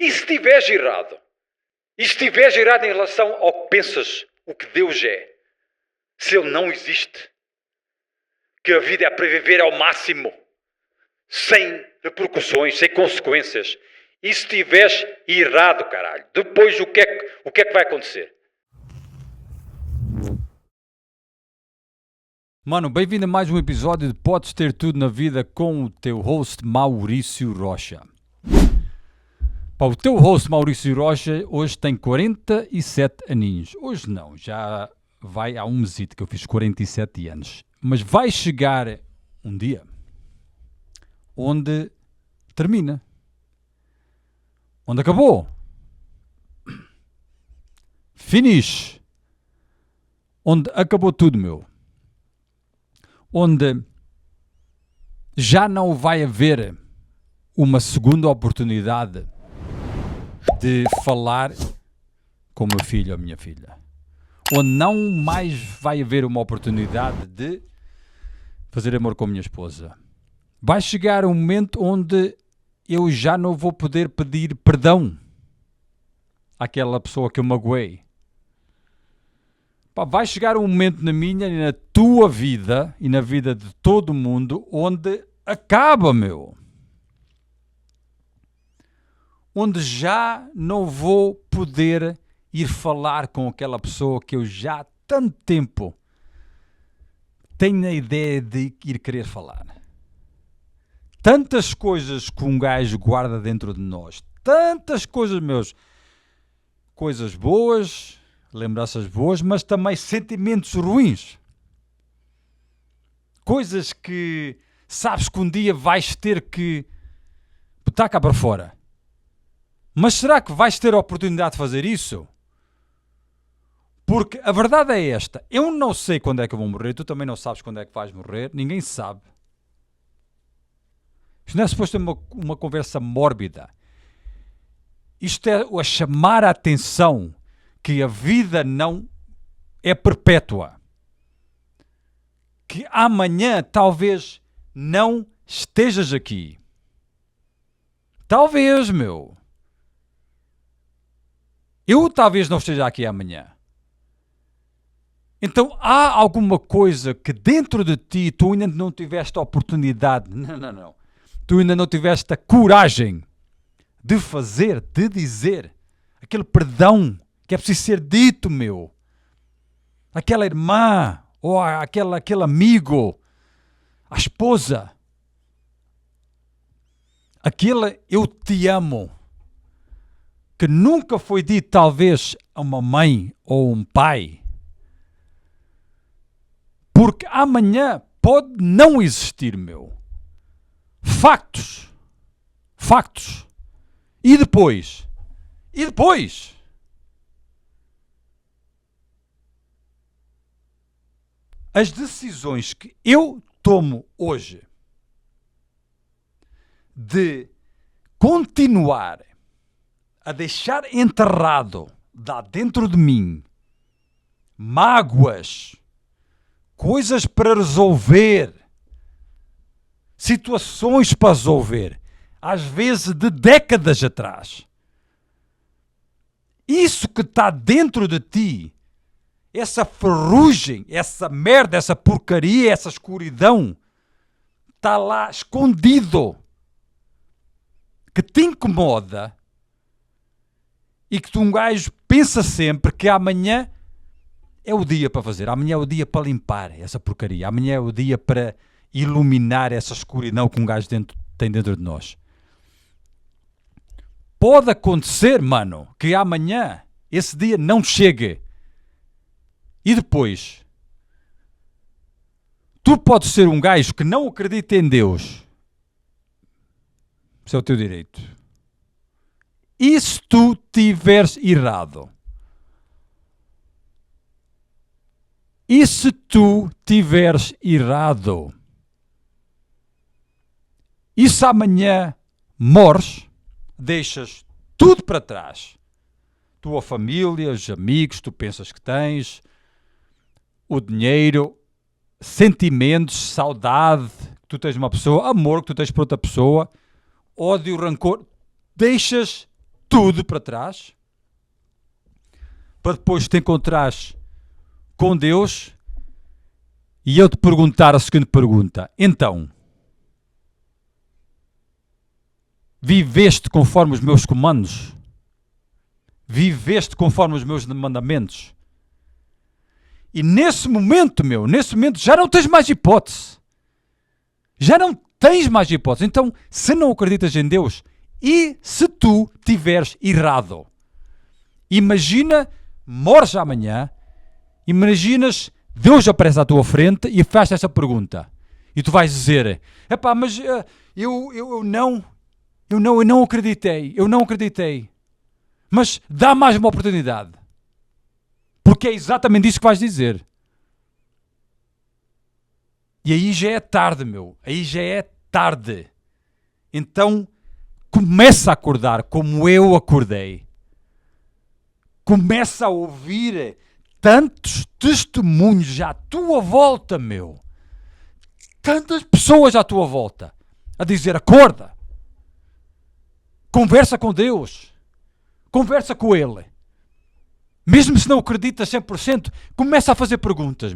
E se estiveres errado? E se estiveres errado em relação ao que pensas, o que Deus é? Se Ele não existe? Que a vida é para viver ao máximo, sem repercussões, sem consequências. E se estiveres errado, caralho, depois o que é que vai acontecer? Mano, bem-vindo a mais um episódio de Podes Ter Tudo na Vida com o teu host Maurício Rocha. Pá, o teu host Maurício Rocha hoje tem 47 aninhos. Hoje não, já vai há um mesito que eu fiz 47 anos. Mas vai chegar um dia onde termina. Onde acabou. Finish. Onde acabou tudo, meu. Onde já não vai haver uma segunda oportunidade de falar com o meu filho ou a minha filha. Onde não mais vai haver uma oportunidade de fazer amor com a minha esposa. Vai chegar um momento onde eu já não vou poder pedir perdão àquela pessoa que eu magoei. Pá, vai chegar um momento na minha e na tua vida e na vida de todo mundo onde acaba, meu. Onde já não vou poder ir falar com aquela pessoa que eu já há tanto tempo tenho a ideia de ir querer falar. Tantas coisas que um gajo guarda dentro de nós. Tantas coisas, meus. Coisas boas, lembranças boas, mas também sentimentos ruins. Coisas que sabes que um dia vais ter que botar cá para fora. Mas será que vais ter a oportunidade de fazer isso? Porque a verdade é esta. Eu não sei quando é que eu vou morrer. Tu também não sabes quando é que vais morrer. Ninguém sabe. Isto não é suposto ter uma conversa mórbida. Isto é a chamar a atenção que a vida não é perpétua. Que amanhã talvez não estejas aqui. Talvez, meu. Eu talvez não esteja aqui amanhã. Então há alguma coisa que dentro de ti tu ainda não tiveste a oportunidade. Não. Tu ainda não tiveste a coragem de fazer, de dizer aquele perdão que é preciso ser dito, meu. Aquela irmã, ou aquele amigo, a esposa. Aquele eu te amo, que nunca foi dito talvez a uma mãe ou um pai. Porque amanhã pode não existir, meu. Factos. E depois? As decisões que eu tomo hoje de continuar a deixar enterrado lá dentro de mim mágoas, coisas para resolver, situações para resolver, às vezes de décadas atrás. Isso que está dentro de ti, essa ferrugem, essa merda, essa porcaria, essa escuridão, está lá escondido, que te incomoda e que um gajo pensa sempre que amanhã é o dia para fazer, amanhã é o dia para limpar essa porcaria, amanhã é o dia para iluminar essa escuridão que um gajo tem dentro de nós. Pode acontecer, mano, que amanhã esse dia não chegue. E depois, tu podes ser um gajo que não acredita em Deus. Isso é o teu direito. E se tu tiveres errado? E se tu tiveres errado? E se amanhã morres, deixas tudo para trás? Tua família, os amigos que tu pensas que tens, o dinheiro, sentimentos, saudade que tu tens de uma pessoa, amor que tu tens por outra pessoa, ódio, rancor, deixas tudo para trás, para depois te encontrares com Deus e eu te perguntar a seguinte pergunta: então, viveste conforme os meus comandos? Viveste conforme os meus mandamentos? E nesse momento, já não tens mais hipótese. Já não tens mais hipótese. Então, se não acreditas em Deus, e se tu tiveres errado? Imagina, morres amanhã, imaginas, Deus aparece à tua frente e faz essa pergunta. E tu vais dizer: epá, mas eu não acreditei. Mas dá mais uma oportunidade. Porque é exatamente isso que vais dizer. E aí já é tarde, aí já é tarde. Então, começa a acordar como eu acordei. Começa a ouvir tantos testemunhos à tua volta, Tantas pessoas à tua volta a dizer: acorda. Conversa com Deus. Conversa com Ele. Mesmo se não acreditas 100%, começa a fazer perguntas,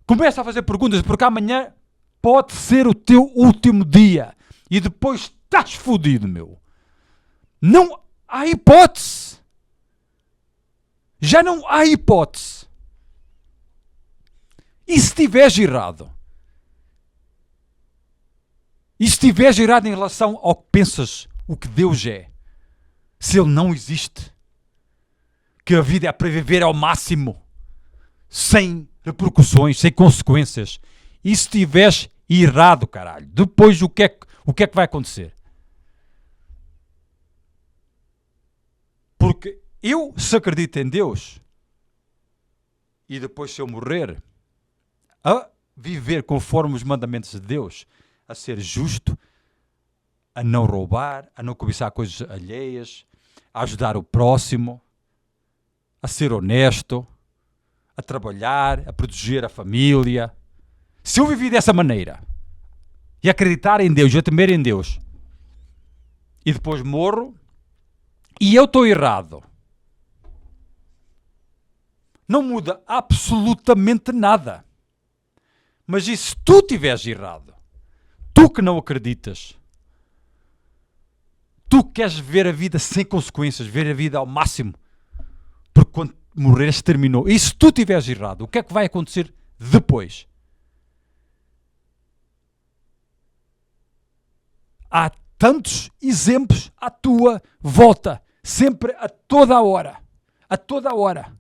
Começa a fazer perguntas, porque amanhã pode ser o teu último dia. E depois estás fodido, Não há hipótese. Já não há hipótese. E se estiveres errado? E se estiveres errado em relação ao que pensas, o que Deus é? Se Ele não existe? Que a vida é para viver ao máximo, sem repercussões, sem consequências. E se estiveres errado, caralho, depois o que é que vai acontecer? Porque eu, se acredito em Deus, e depois se eu morrer, a viver conforme os mandamentos de Deus, a ser justo, a não roubar, a não cobiçar coisas alheias, a ajudar o próximo, a ser honesto, a trabalhar, a proteger a família. Se eu viver dessa maneira, e acreditar em Deus, e a temer em Deus, e depois morro, e eu estou errado, não muda absolutamente nada. Mas e se tu estiveres errado? Tu que não acreditas, tu queres ver a vida sem consequências, ver a vida ao máximo, porque quando morreres terminou. E se tu estiveres errado, o que é que vai acontecer depois? Há tantos exemplos à tua volta, sempre, a toda a hora. A toda a hora.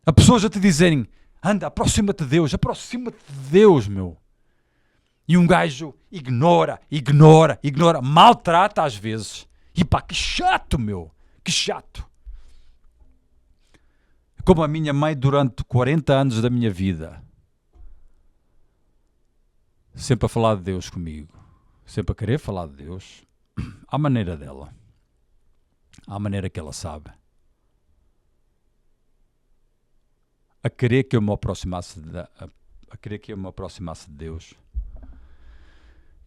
Há pessoas a te dizerem: anda, aproxima-te de Deus, E um gajo ignora, maltrata às vezes. E pá, que chato, que chato. Como a minha mãe durante 40 anos da minha vida, sempre a falar de Deus comigo, sempre a querer falar de Deus, à maneira dela, à maneira que ela sabe, a querer que eu me aproximasse de Deus.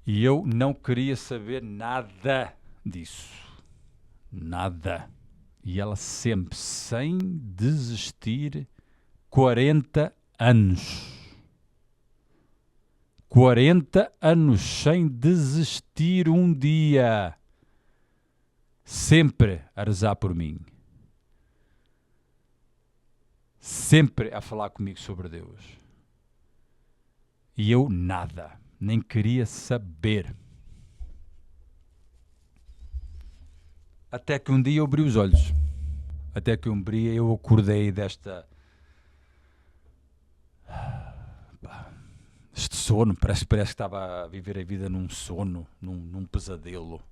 E eu não queria saber nada disso. Nada. E ela sempre, sem desistir, 40 anos. 40 anos sem desistir um dia. Sempre a rezar por mim. Sempre a falar comigo sobre Deus. E eu nada. Nem queria saber. Até que um dia eu abri os olhos. Até que um dia eu acordei este sono. Parece que estava a viver a vida num sono, num pesadelo.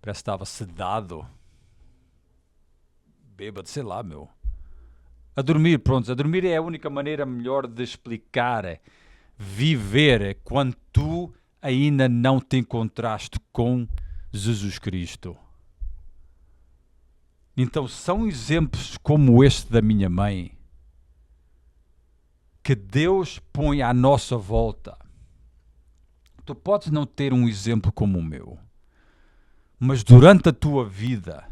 Parece que estava sedado. Bêbado, sei lá, A dormir, pronto. A dormir é a única maneira melhor de explicar. Viver quando tu ainda não te encontraste com Jesus Cristo. Então são exemplos como este da minha mãe que Deus põe à nossa volta. Tu podes não ter um exemplo como o meu, Mas durante a tua vida,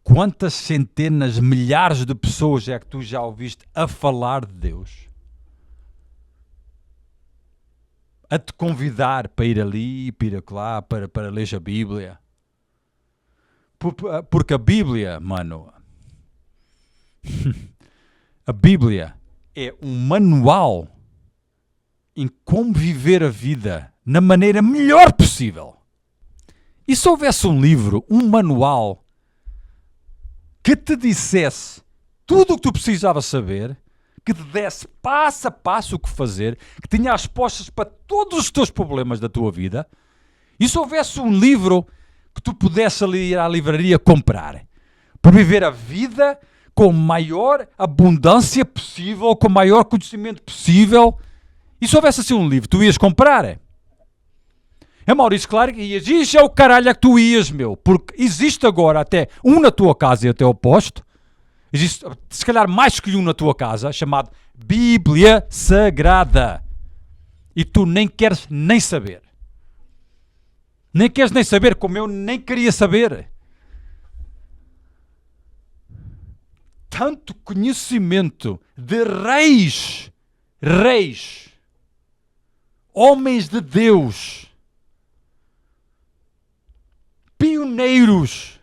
quantas centenas, milhares de pessoas é que tu já ouviste a falar de Deus? A te convidar para ir ali e para ir lá, para ler a Bíblia. Porque a Bíblia, mano, a Bíblia é um manual em como viver a vida na maneira melhor possível. E se houvesse um livro, um manual, que te dissesse tudo o que tu precisavas saber, que te desse passo a passo o que fazer, que tinha as respostas para todos os teus problemas da tua vida, e se houvesse um livro que tu pudesse ali ir à livraria comprar, para viver a vida com a maior abundância possível, com o maior conhecimento possível, e se houvesse assim um livro, tu ias comprar? É, Maurício, claro que ias. Isso é o caralho que tu ias, meu. Porque existe agora até um na tua casa e até oposto. Existe, se calhar, mais que um na tua casa, chamado Bíblia Sagrada. E tu nem queres nem saber. Nem queres nem saber, como eu nem queria saber. Tanto conhecimento de reis, homens de Deus, pioneiros,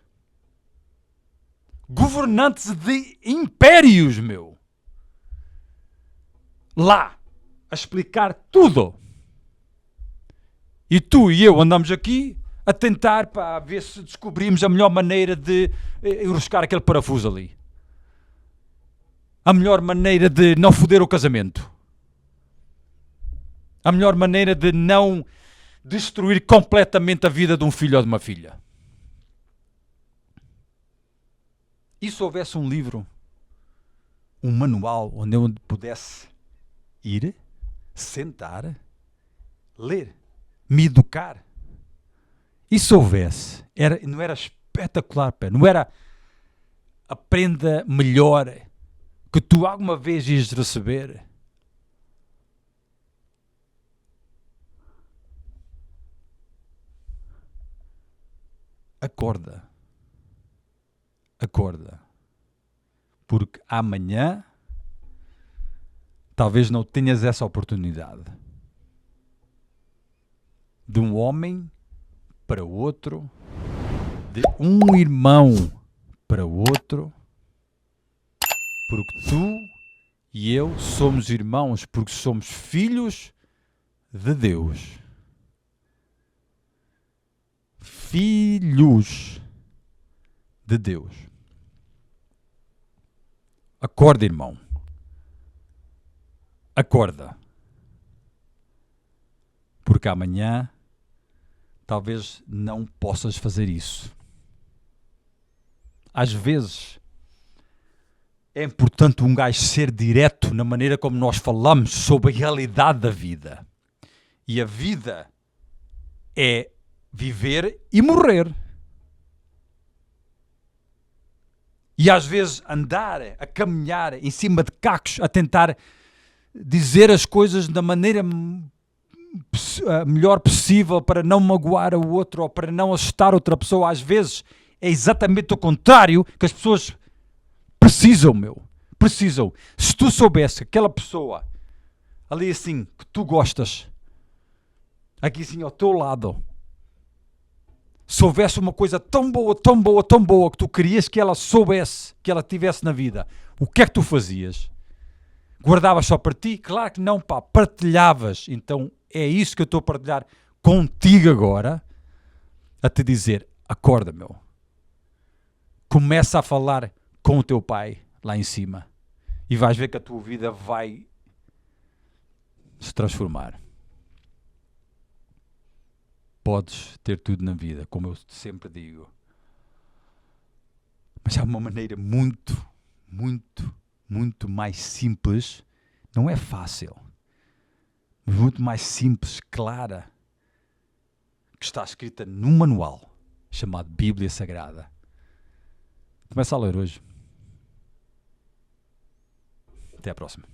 governantes de impérios, meu. Lá, a explicar tudo. E tu e eu andamos aqui a tentar para ver se descobrimos a melhor maneira de enroscar aquele parafuso ali. A melhor maneira de não foder o casamento. A melhor maneira de não destruir completamente a vida de um filho ou de uma filha. E se houvesse um livro, um manual, onde eu pudesse ir, sentar, ler, me educar? E se houvesse? Não era espetacular, pé? Não era a prenda melhor que tu alguma vez ias receber? Acorda. Acorda. Porque amanhã talvez não tenhas essa oportunidade. De um homem para outro, de um irmão para outro, porque tu e eu somos irmãos, porque somos filhos de Deus. Filhos de Deus. Acorda, irmão. Acorda. Porque amanhã talvez não possas fazer isso. Às vezes é importante um gajo ser direto na maneira como nós falamos sobre a realidade da vida. E a vida é viver e morrer. E às vezes andar, a caminhar em cima de cacos, a tentar dizer as coisas da maneira melhor possível para não magoar o outro ou para não assustar outra pessoa. Às vezes é exatamente o contrário que as pessoas precisam, meu. Precisam. Se tu soubesse que aquela pessoa ali assim, que tu gostas, aqui assim ao teu lado, se houvesse uma coisa tão boa, tão boa, tão boa que tu querias que ela soubesse, que ela tivesse na vida, o que é que tu fazias? Guardavas só para ti? Claro que não, pá, partilhavas. Então é isso que eu estou a partilhar contigo agora, a te dizer, acorda, meu. Começa a falar com o teu pai lá em cima e vais ver que a tua vida vai se transformar. Podes ter tudo na vida, como eu sempre digo. Mas há uma maneira muito mais simples, não é fácil, mas muito mais simples, clara, que está escrita num manual chamado Bíblia Sagrada. Começa a ler hoje. Até à próxima.